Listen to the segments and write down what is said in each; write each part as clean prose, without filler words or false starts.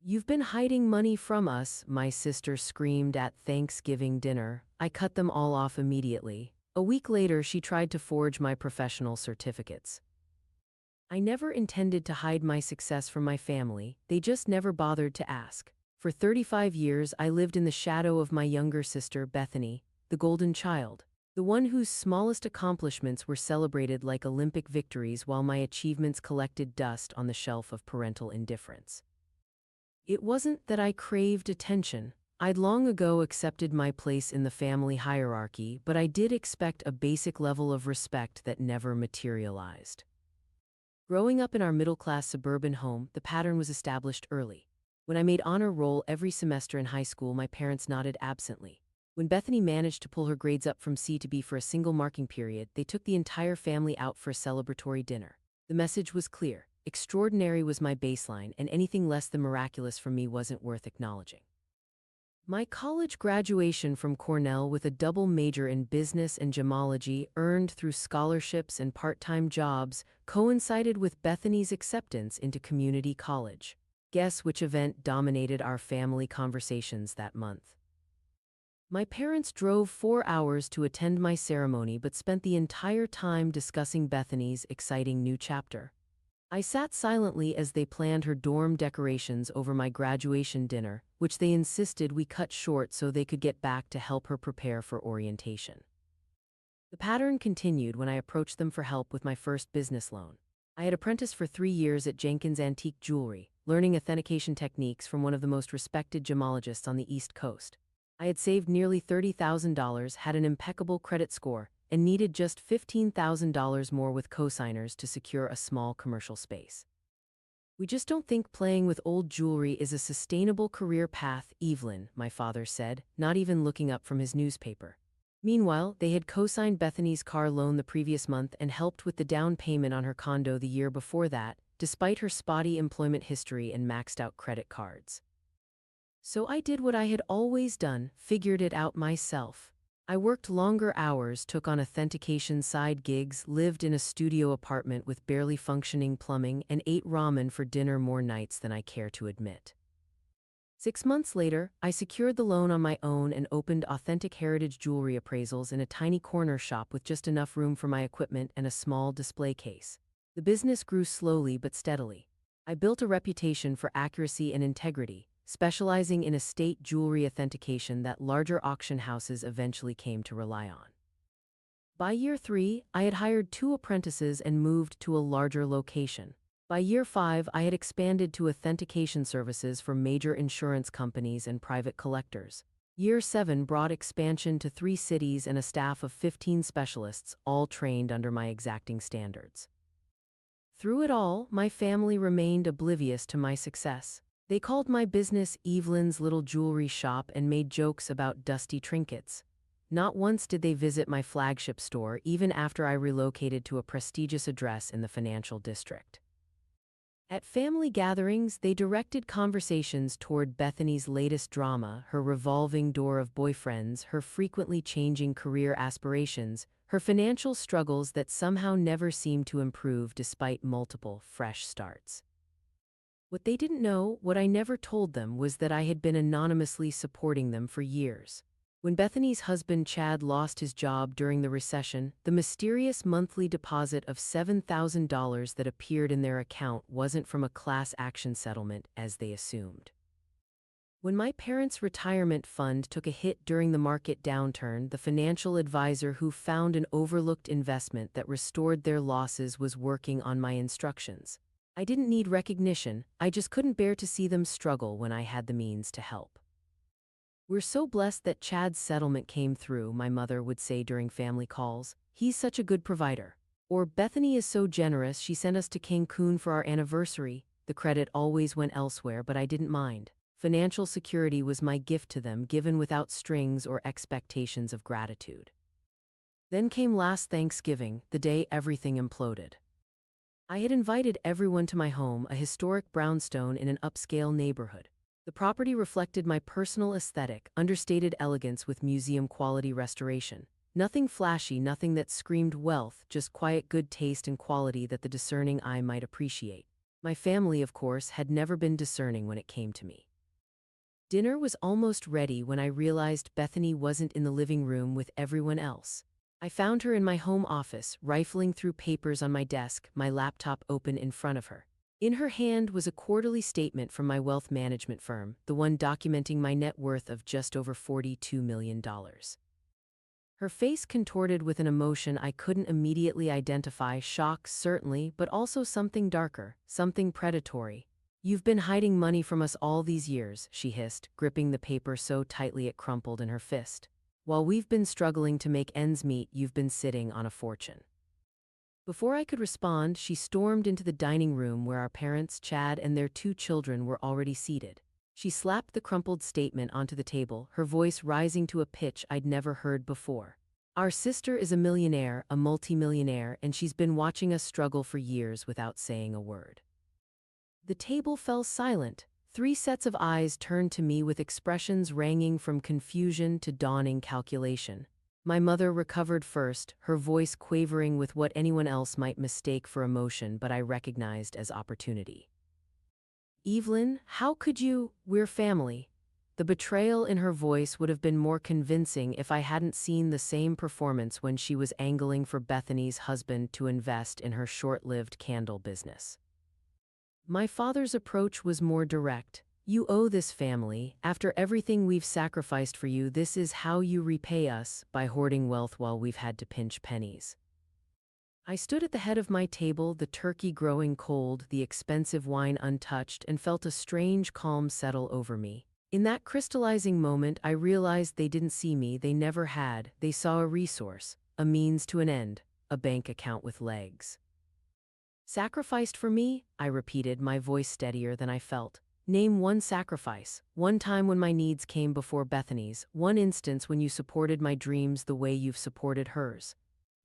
"You've been hiding money from us," my sister screamed at Thanksgiving dinner. I cut them all off immediately. A week later, she tried to forge my professional certificates. I never intended to hide my success from my family, they just never bothered to ask. For 35 years, I lived in the shadow of my younger sister, Bethany, the golden child, the one whose smallest accomplishments were celebrated like Olympic victories while my achievements collected dust on the shelf of parental indifference. It wasn't that I craved attention. I'd long ago accepted my place in the family hierarchy, but I did expect a basic level of respect that never materialized. Growing up in our middle-class suburban home, the pattern was established early. When I made honor roll every semester in high school, my parents nodded absently. When Bethany managed to pull her grades up from C to B for a single marking period, they took the entire family out for a celebratory dinner. The message was clear. Extraordinary was my baseline, and anything less than miraculous from me wasn't worth acknowledging. My college graduation from Cornell with a double major in business and gemology, earned through scholarships and part-time jobs, coincided with Bethany's acceptance into community college. Guess which event dominated our family conversations that month? My parents drove 4 hours to attend my ceremony but spent the entire time discussing Bethany's exciting new chapter. I sat silently as they planned her dorm decorations over my graduation dinner, which they insisted we cut short so they could get back to help her prepare for orientation. The pattern continued when I approached them for help with my first business loan. I had apprenticed for 3 years at Jenkins Antique Jewelry, learning authentication techniques from one of the most respected gemologists on the East Coast. I had saved nearly $30,000, had an impeccable credit score, and needed just $15,000 more with cosigners to secure a small commercial space. "We just don't think playing with old jewelry is a sustainable career path, Evelyn," my father said, not even looking up from his newspaper. Meanwhile, they had co-signed Bethany's car loan the previous month and helped with the down payment on her condo the year before that, despite her spotty employment history and maxed-out credit cards. So I did what I had always done, figured it out myself. I worked longer hours, took on authentication side gigs, lived in a studio apartment with barely functioning plumbing, and ate ramen for dinner more nights than I care to admit. 6 months later, I secured the loan on my own and opened authentic heritage jewelry appraisals in a tiny corner shop with just enough room for my equipment and a small display case. The business grew slowly but steadily. I built a reputation for accuracy and integrity, specializing in estate jewelry authentication that larger auction houses eventually came to rely on. By year 3, I had hired 2 apprentices and moved to a larger location. By year 5, I had expanded to authentication services for major insurance companies and private collectors. Year 7 brought expansion to 3 cities and a staff of 15 specialists, all trained under my exacting standards. Through it all, my family remained oblivious to my success. They called my business Evelyn's Little Jewelry Shop and made jokes about dusty trinkets. Not once did they visit my flagship store, even after I relocated to a prestigious address in the financial district. At family gatherings, they directed conversations toward Bethany's latest drama, her revolving door of boyfriends, her frequently changing career aspirations, her financial struggles that somehow never seemed to improve despite multiple fresh starts. What they didn't know, what I never told them, was that I had been anonymously supporting them for years. When Bethany's husband Chad lost his job during the recession, the mysterious monthly deposit of $7,000 that appeared in their account wasn't from a class action settlement, as they assumed. When my parents' retirement fund took a hit during the market downturn, the financial advisor who found an overlooked investment that restored their losses was working on my instructions. I didn't need recognition, I just couldn't bear to see them struggle when I had the means to help. "We're so blessed that Chad's settlement came through," my mother would say during family calls. "He's such a good provider." Or, "Bethany is so generous, she sent us to Cancun for our anniversary." The credit always went elsewhere, but I didn't mind. Financial security was my gift to them, given without strings or expectations of gratitude. Then came last Thanksgiving, the day everything imploded. I had invited everyone to my home, a historic brownstone in an upscale neighborhood. The property reflected my personal aesthetic, understated elegance with museum-quality restoration. Nothing flashy, nothing that screamed wealth, just quiet good taste and quality that the discerning eye might appreciate. My family, of course, had never been discerning when it came to me. Dinner was almost ready when I realized Bethany wasn't in the living room with everyone else. I found her in my home office, rifling through papers on my desk, my laptop open in front of her. In her hand was a quarterly statement from my wealth management firm, the one documenting my net worth of just over $42 million. Her face contorted with an emotion I couldn't immediately identify, shock certainly, but also something darker, something predatory. "You've been hiding money from us all these years," she hissed, gripping the paper so tightly it crumpled in her fist. "While we've been struggling to make ends meet, you've been sitting on a fortune." Before I could respond, she stormed into the dining room where our parents, Chad and their 2 children, were already seated. She slapped the crumpled statement onto the table, her voice rising to a pitch I'd never heard before. "Our sister is a millionaire, a multimillionaire, and she's been watching us struggle for years without saying a word." The table fell silent. 3 sets of eyes turned to me with expressions ranging from confusion to dawning calculation. My mother recovered first, her voice quavering with what anyone else might mistake for emotion but I recognized as opportunity. "Evelyn, how could you? We're family." The betrayal in her voice would have been more convincing if I hadn't seen the same performance when she was angling for Bethany's husband to invest in her short-lived candle business. My father's approach was more direct. "You owe this family. After everything we've sacrificed for you, this is how you repay us, by hoarding wealth while we've had to pinch pennies." I stood at the head of my table, the turkey growing cold, the expensive wine untouched, and felt a strange calm settle over me. In that crystallizing moment, I realized they didn't see me, they never had. They saw a resource, a means to an end, a bank account with legs. "Sacrificed for me?" I repeated, my voice steadier than I felt. "Name one sacrifice, one time when my needs came before Bethany's, one instance when you supported my dreams the way you've supported hers."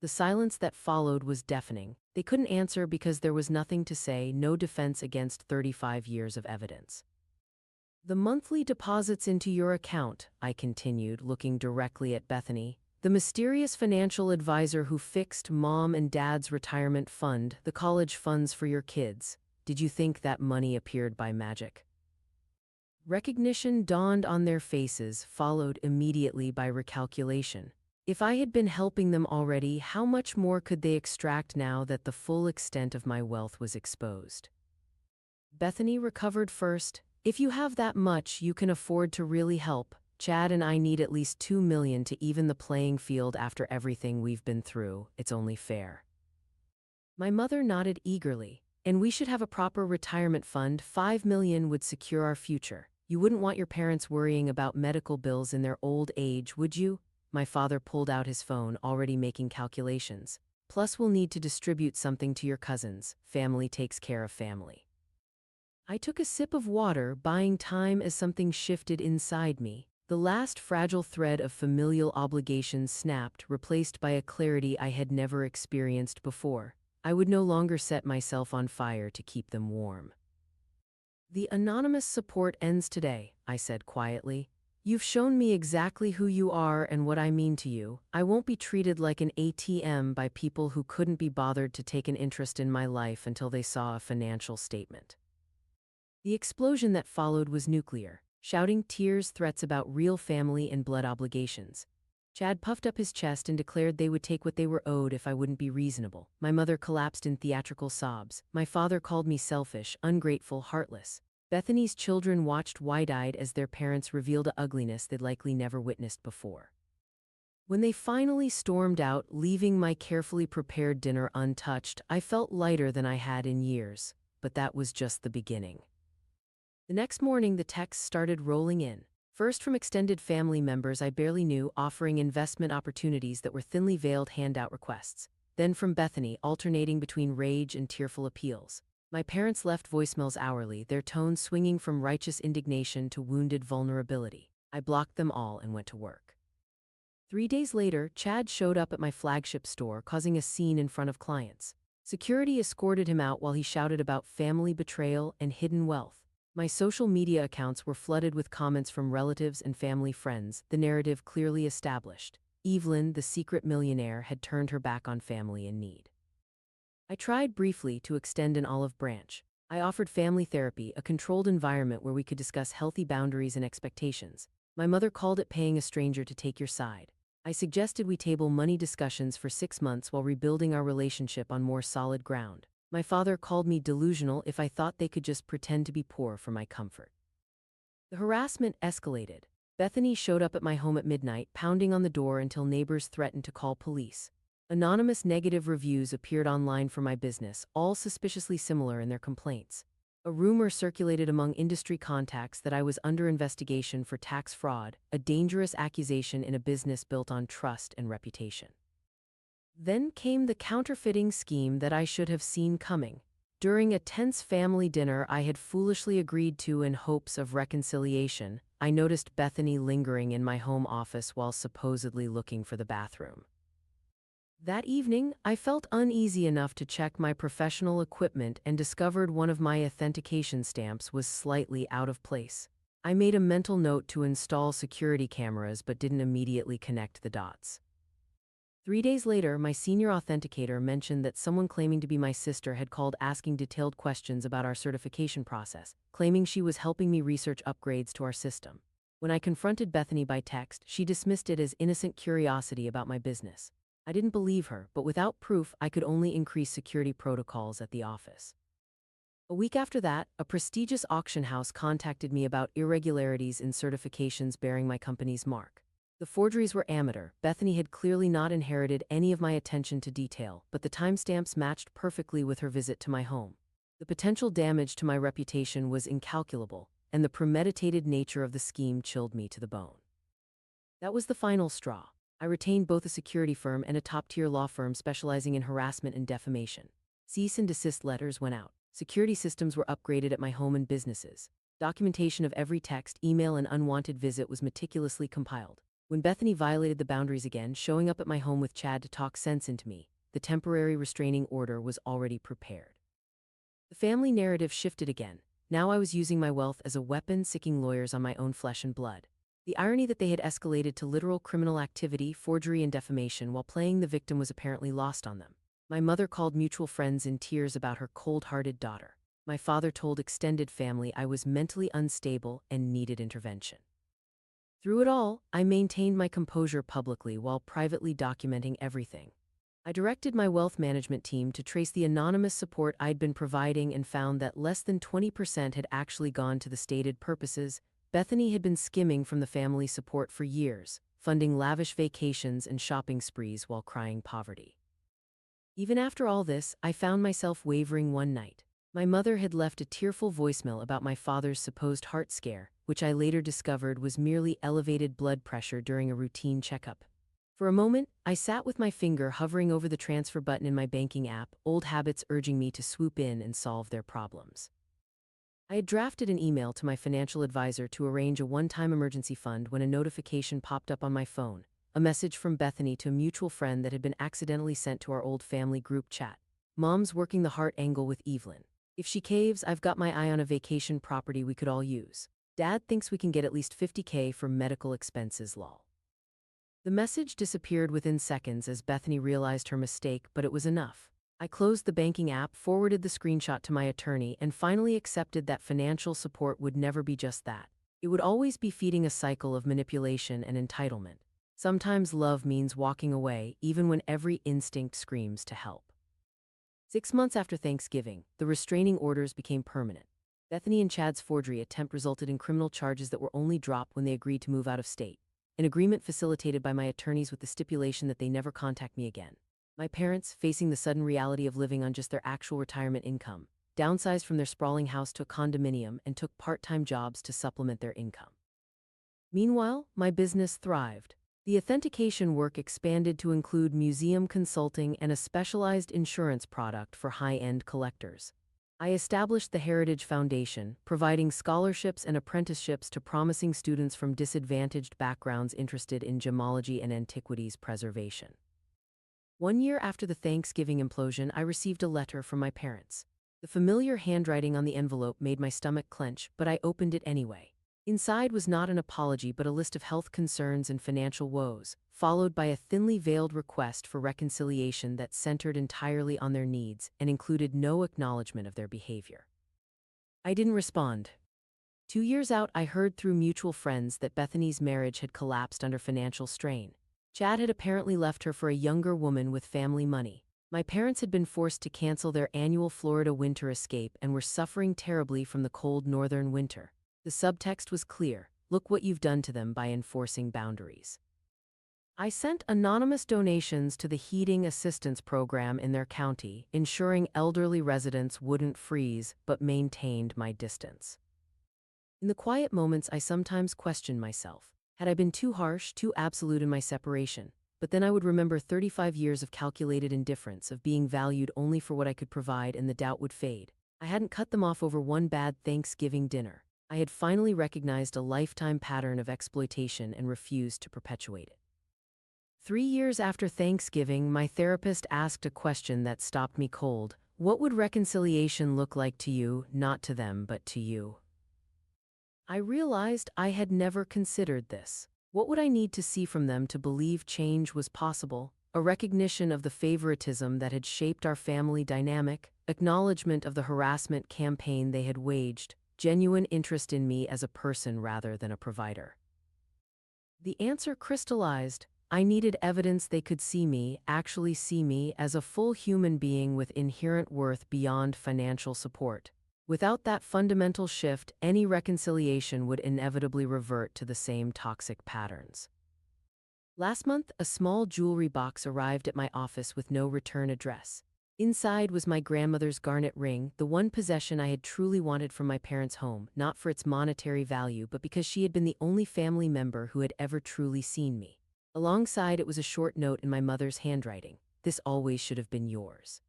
The silence that followed was deafening. They couldn't answer because there was nothing to say, no defense against 35 years of evidence. "The monthly deposits into your account," I continued, looking directly at Bethany. "The mysterious financial advisor who fixed Mom and Dad's retirement fund, the college funds for your kids. Did you think that money appeared by magic?" Recognition dawned on their faces, followed immediately by recalculation. If I had been helping them already, how much more could they extract now that the full extent of my wealth was exposed? Bethany recovered first. "If you have that much, you can afford to really help. Chad and I need at least $2 million to even the playing field after everything we've been through. It's only fair." My mother nodded eagerly. "And we should have a proper retirement fund. $5 million would secure our future. You wouldn't want your parents worrying about medical bills in their old age, would you?" My father pulled out his phone, already making calculations. "Plus we'll need to distribute something to your cousins. Family takes care of family." I took a sip of water, buying time as something shifted inside me. The last fragile thread of familial obligations snapped, replaced by a clarity I had never experienced before. I would no longer set myself on fire to keep them warm. "The anonymous support ends today," I said quietly. "You've shown me exactly who you are and what I mean to you. I won't be treated like an ATM by people who couldn't be bothered to take an interest in my life until they saw a financial statement." The explosion that followed was nuclear. Shouting, tears, threats about real family and blood obligations. Chad puffed up his chest and declared they would take what they were owed if I wouldn't be reasonable. My mother collapsed in theatrical sobs. My father called me selfish, ungrateful, heartless. Bethany's children watched wide-eyed as their parents revealed a ugliness they'd likely never witnessed before. When they finally stormed out, leaving my carefully prepared dinner untouched, I felt lighter than I had in years. But that was just the beginning. The next morning, the texts started rolling in. First from extended family members I barely knew, offering investment opportunities that were thinly veiled handout requests. Then from Bethany, alternating between rage and tearful appeals. My parents left voicemails hourly, their tones swinging from righteous indignation to wounded vulnerability. I blocked them all and went to work. 3 days later, Chad showed up at my flagship store, causing a scene in front of clients. Security escorted him out while he shouted about family betrayal and hidden wealth. My social media accounts were flooded with comments from relatives and family friends, the narrative clearly established. Evelyn, the secret millionaire, had turned her back on family in need. I tried briefly to extend an olive branch. I offered family therapy, a controlled environment where we could discuss healthy boundaries and expectations. My mother called it paying a stranger to take your side. I suggested we table money discussions for 6 months while rebuilding our relationship on more solid ground. My father called me delusional if I thought they could just pretend to be poor for my comfort. The harassment escalated. Bethany showed up at my home at midnight, pounding on the door until neighbors threatened to call police. Anonymous negative reviews appeared online for my business, all suspiciously similar in their complaints. A rumor circulated among industry contacts that I was under investigation for tax fraud, a dangerous accusation in a business built on trust and reputation. Then came the counterfeiting scheme that I should have seen coming. During a tense family dinner I had foolishly agreed to in hopes of reconciliation, I noticed Bethany lingering in my home office while supposedly looking for the bathroom. That evening, I felt uneasy enough to check my professional equipment and discovered one of my authentication stamps was slightly out of place. I made a mental note to install security cameras but didn't immediately connect the dots. 3 days later, my senior authenticator mentioned that someone claiming to be my sister had called asking detailed questions about our certification process, claiming she was helping me research upgrades to our system. When I confronted Bethany by text, she dismissed it as innocent curiosity about my business. I didn't believe her, but without proof, I could only increase security protocols at the office. A week after that, a prestigious auction house contacted me about irregularities in certifications bearing my company's mark. The forgeries were amateur. Bethany had clearly not inherited any of my attention to detail, but the timestamps matched perfectly with her visit to my home. The potential damage to my reputation was incalculable, and the premeditated nature of the scheme chilled me to the bone. That was the final straw. I retained both a security firm and a top-tier law firm specializing in harassment and defamation. Cease and desist letters went out. Security systems were upgraded at my home and businesses. Documentation of every text, email, and unwanted visit was meticulously compiled. When Bethany violated the boundaries again, showing up at my home with Chad to talk sense into me, the temporary restraining order was already prepared. The family narrative shifted again. Now I was using my wealth as a weapon, sicking lawyers on my own flesh and blood. The irony that they had escalated to literal criminal activity, forgery, and defamation while playing the victim was apparently lost on them. My mother called mutual friends in tears about her cold-hearted daughter. My father told extended family I was mentally unstable and needed intervention. Through it all, I maintained my composure publicly while privately documenting everything. I directed my wealth management team to trace the anonymous support I'd been providing and found that less than 20% had actually gone to the stated purposes. Bethany had been skimming from the family support for years, funding lavish vacations and shopping sprees while crying poverty. Even after all this, I found myself wavering one night. My mother had left a tearful voicemail about my father's supposed heart scare, which I later discovered was merely elevated blood pressure during a routine checkup. For a moment, I sat with my finger hovering over the transfer button in my banking app, old habits urging me to swoop in and solve their problems. I had drafted an email to my financial advisor to arrange a one-time emergency fund when a notification popped up on my phone, a message from Bethany to a mutual friend that had been accidentally sent to our old family group chat. Mom's working the heart angle with Evelyn. If she caves, I've got my eye on a vacation property we could all use. Dad thinks we can get at least $50K for medical expenses, lol. The message disappeared within seconds as Bethany realized her mistake, but it was enough. I closed the banking app, forwarded the screenshot to my attorney, and finally accepted that financial support would never be just that. It would always be feeding a cycle of manipulation and entitlement. Sometimes love means walking away, even when every instinct screams to help. 6 months after Thanksgiving, the restraining orders became permanent. Bethany and Chad's forgery attempt resulted in criminal charges that were only dropped when they agreed to move out of state, an agreement facilitated by my attorneys with the stipulation that they never contact me again. My parents, facing the sudden reality of living on just their actual retirement income, downsized from their sprawling house to a condominium and took part-time jobs to supplement their income. Meanwhile, my business thrived. The authentication work expanded to include museum consulting and a specialized insurance product for high-end collectors. I established the Heritage Foundation, providing scholarships and apprenticeships to promising students from disadvantaged backgrounds interested in gemology and antiquities preservation. 1 year after the Thanksgiving implosion, I received a letter from my parents. The familiar handwriting on the envelope made my stomach clench, but I opened it anyway. Inside was not an apology but a list of health concerns and financial woes, followed by a thinly veiled request for reconciliation that centered entirely on their needs and included no acknowledgement of their behavior. I didn't respond. 2 years out, I heard through mutual friends that Bethany's marriage had collapsed under financial strain. Chad had apparently left her for a younger woman with family money. My parents had been forced to cancel their annual Florida winter escape and were suffering terribly from the cold northern winter. The subtext was clear: look what you've done to them by enforcing boundaries. I sent anonymous donations to the heating assistance program in their county, ensuring elderly residents wouldn't freeze but maintained my distance. In the quiet moments, I sometimes questioned myself. Had I been too harsh, too absolute in my separation? But then I would remember 35 years of calculated indifference, of being valued only for what I could provide, and the doubt would fade. I hadn't cut them off over one bad Thanksgiving dinner. I had finally recognized a lifetime pattern of exploitation and refused to perpetuate it. 3 years after Thanksgiving, my therapist asked a question that stopped me cold. What would reconciliation look like to you, not to them, but to you? I realized I had never considered this. What would I need to see from them to believe change was possible? A recognition of the favoritism that had shaped our family dynamic, acknowledgement of the harassment campaign they had waged, genuine interest in me as a person rather than a provider. The answer crystallized. I needed evidence they could see me, actually see me, as a full human being with inherent worth beyond financial support. Without that fundamental shift, any reconciliation would inevitably revert to the same toxic patterns. Last month, a small jewelry box arrived at my office with no return address. Inside was my grandmother's garnet ring, the one possession I had truly wanted from my parents' home, not for its monetary value, but because she had been the only family member who had ever truly seen me. Alongside it was a short note in my mother's handwriting: "This always should have been yours."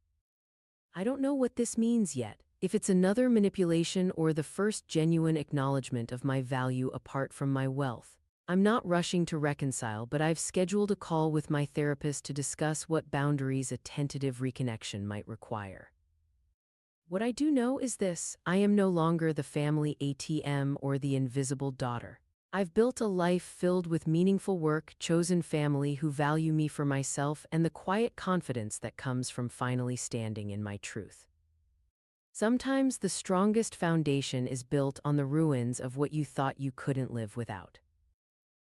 I don't know what this means yet, if it's another manipulation or the first genuine acknowledgement of my value apart from my wealth. I'm not rushing to reconcile, but I've scheduled a call with my therapist to discuss what boundaries a tentative reconnection might require. What I do know is this: I am no longer the family ATM or the invisible daughter. I've built a life filled with meaningful work, chosen family who value me for myself, and the quiet confidence that comes from finally standing in my truth. Sometimes the strongest foundation is built on the ruins of what you thought you couldn't live without.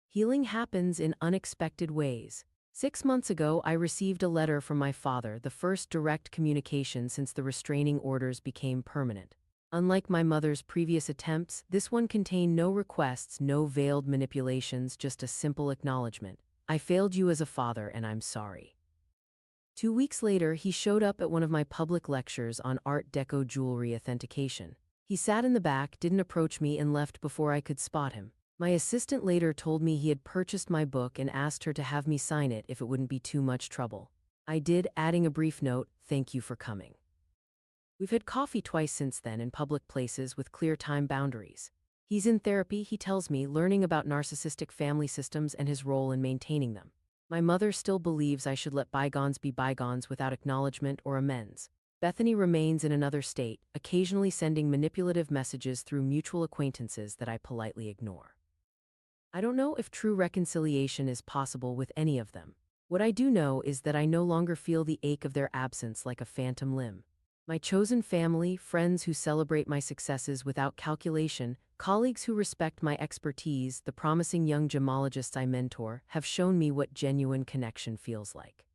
Healing happens in unexpected ways. 6 months ago, I received a letter from my father, the first direct communication since the restraining orders became permanent. Unlike my mother's previous attempts, this one contained no requests, no veiled manipulations, just a simple acknowledgement. I failed you as a father, and I'm sorry. 2 weeks later, he showed up at one of my public lectures on Art Deco jewelry authentication. He sat in the back, didn't approach me, and left before I could spot him. My assistant later told me he had purchased my book and asked her to have me sign it if it wouldn't be too much trouble. I did, adding a brief note: "Thank you for coming." We've had coffee twice since then in public places with clear time boundaries. He's in therapy, he tells me, learning about narcissistic family systems and his role in maintaining them. My mother still believes I should let bygones be bygones without acknowledgement or amends. Bethany remains in another state, occasionally sending manipulative messages through mutual acquaintances that I politely ignore. I don't know if true reconciliation is possible with any of them. What I do know is that I no longer feel the ache of their absence like a phantom limb. My chosen family, friends who celebrate my successes without calculation, colleagues who respect my expertise, the promising young gemologists I mentor, have shown me what genuine connection feels like.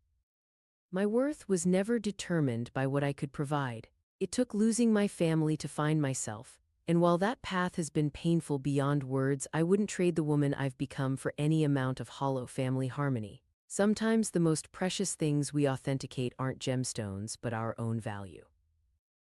My worth was never determined by what I could provide. It took losing my family to find myself, and while that path has been painful beyond words, I wouldn't trade the woman I've become for any amount of hollow family harmony. Sometimes the most precious things we authenticate aren't gemstones, but our own value.